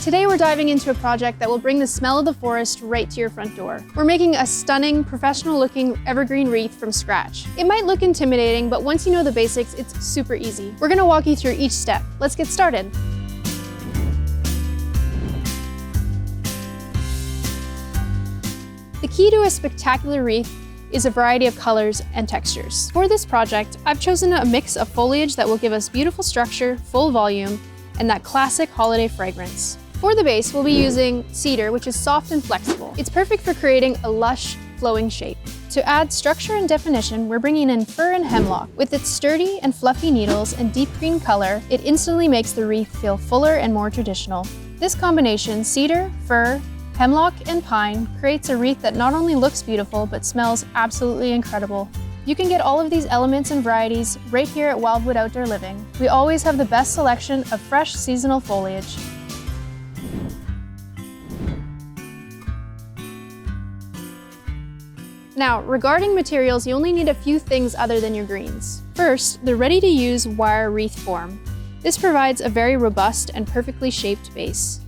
Today we're diving into a project that will bring the smell of the forest right to your front door. We're making a stunning, professional-looking evergreen wreath from scratch. It might look intimidating, but once you know the basics, it's super easy. We're gonna walk you through each step. Let's get started. The key to a spectacular wreath is a variety of colors and textures. For this project, I've chosen a mix of foliage that will give us beautiful structure, full volume, and that classic holiday fragrance. For the base, we'll be using cedar, which is soft and flexible. It's perfect for creating a lush, flowing shape. To add structure and definition, we're bringing in fir and hemlock. With its sturdy and fluffy needles and deep green color, it instantly makes the wreath feel fuller and more traditional. This combination, cedar, fir, hemlock, and pine, creates a wreath that not only looks beautiful, but smells absolutely incredible. You can get all of these elements and varieties right here at Wildwood Outdoor Living. We always have the best selection of fresh seasonal foliage. Now, regarding materials, you only need a few things other than your greens. First, the ready-to-use wire wreath form. This provides a very robust and perfectly shaped base.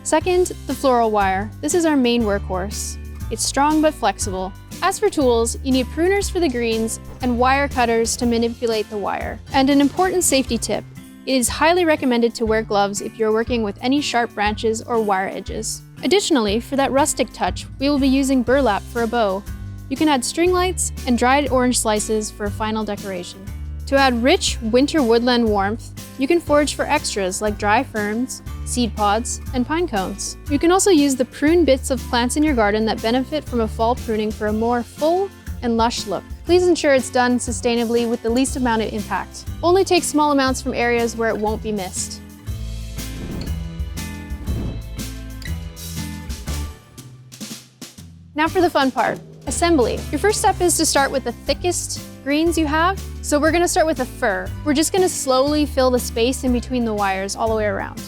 Second, the floral wire. This is our main workhorse. It's strong but flexible. As for tools, you need pruners for the greens and wire cutters to manipulate the wire. And an important safety tip, it is highly recommended to wear gloves if you're working with any sharp branches or wire edges. Additionally, for that rustic touch, we will be using burlap for a bow. You can add string lights and dried orange slices for a final decoration. To add rich winter woodland warmth, you can forage for extras like dry ferns, seed pods, and pine cones. You can also use the prune bits of plants in your garden that benefit from a fall pruning for a more full and lush look. Please ensure it's done sustainably with the least amount of impact. Only take small amounts from areas where it won't be missed. Now for the fun part. Assembly. Your first step is to start with the thickest greens you have. So we're gonna start with a fir. We're just gonna slowly fill the space in between the wires all the way around.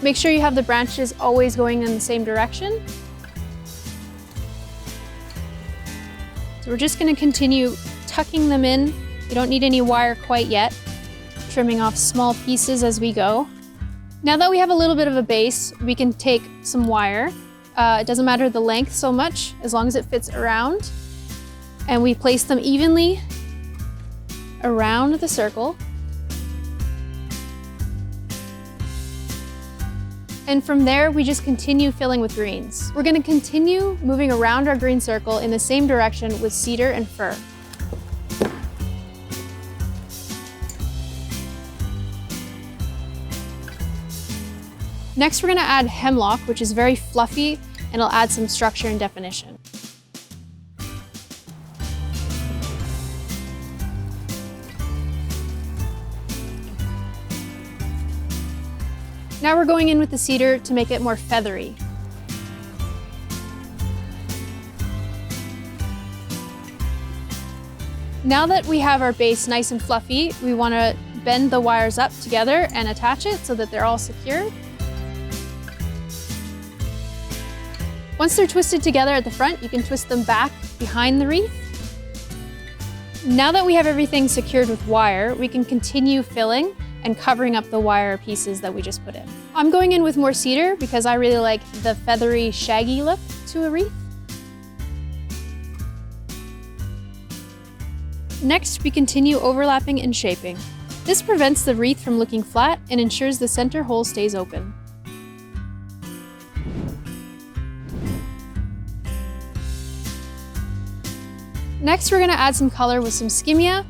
Make sure you have the branches always going in the same direction. So we're just gonna continue tucking them in. You don't need any wire quite yet. Trimming off small pieces as we go. Now that we have a little bit of a base, we can take some wire. It doesn't matter the length so much, as long as it fits around. And we place them evenly around the circle. And from there, we just continue filling with greens. We're gonna continue moving around our green circle in the same direction with cedar and fir. Next, we're gonna add hemlock, which is very fluffy, and it'll add some structure and definition. Now we're going in with the cedar to make it more feathery. Now that we have our base nice and fluffy, we wanna bend the wires up together and attach it so that they're all secured. Once they're twisted together at the front, you can twist them back behind the wreath. Now that we have everything secured with wire, we can continue filling and covering up the wire pieces that we just put in. I'm going in with more cedar because I really like the feathery, shaggy look to a wreath. Next, we continue overlapping and shaping. This prevents the wreath from looking flat and ensures the center hole stays open. Next, we're gonna add some color with some skimmia,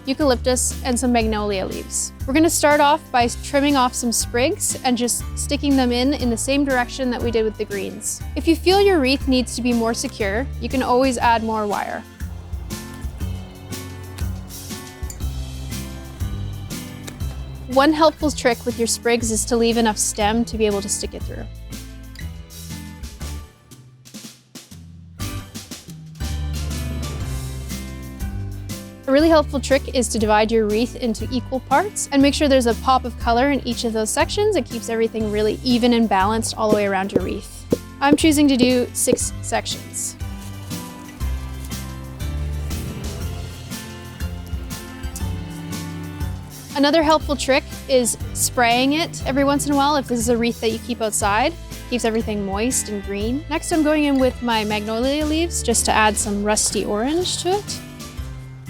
eucalyptus, and some magnolia leaves. We're gonna start off by trimming off some sprigs and just sticking them in the same direction that we did with the greens. If you feel your wreath needs to be more secure, you can always add more wire. One helpful trick with your sprigs is to leave enough stem to be able to stick it through. A really helpful trick is to divide your wreath into equal parts and make sure there's a pop of color in each of those sections. It keeps everything really even and balanced all the way around your wreath. I'm choosing to do 6 sections. Another helpful trick is spraying it every once in a while if this is a wreath that you keep outside. Keeps everything moist and green. Next, I'm going in with my magnolia leaves just to add some rusty orange to it.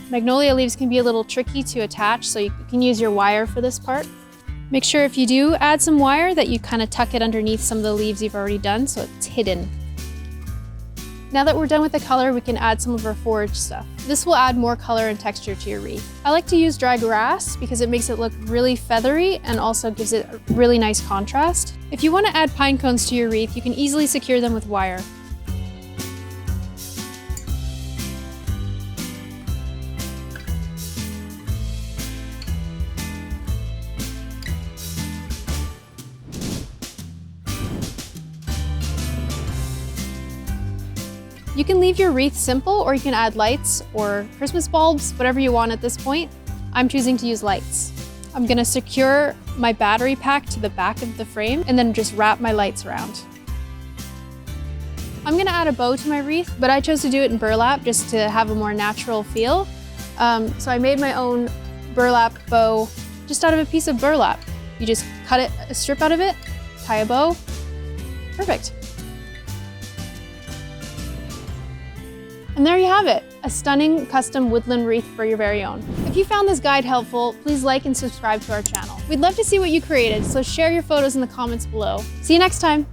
Magnolia leaves can be a little tricky to attach, so you can use your wire for this part. Make sure if you do add some wire that you kind of tuck it underneath some of the leaves you've already done so it's hidden. Now that we're done with the color, we can add some of our forage stuff. This will add more color and texture to your wreath. I like to use dry grass because it makes it look really feathery and also gives it a really nice contrast. If you want to add pine cones to your wreath, you can easily secure them with wire. You can leave your wreath simple, or you can add lights or Christmas bulbs, whatever you want at this point. I'm choosing to use lights. I'm gonna secure my battery pack to the back of the frame and then just wrap my lights around. I'm gonna add a bow to my wreath, but I chose to do it in burlap just to have a more natural feel. So I made my own burlap bow just out of a piece of burlap. You just cut a strip out of it, tie a bow, perfect. And there you have it, a stunning custom woodland wreath for your very own. If you found this guide helpful, please like and subscribe to our channel. We'd love to see what you created, so share your photos in the comments below. See you next time.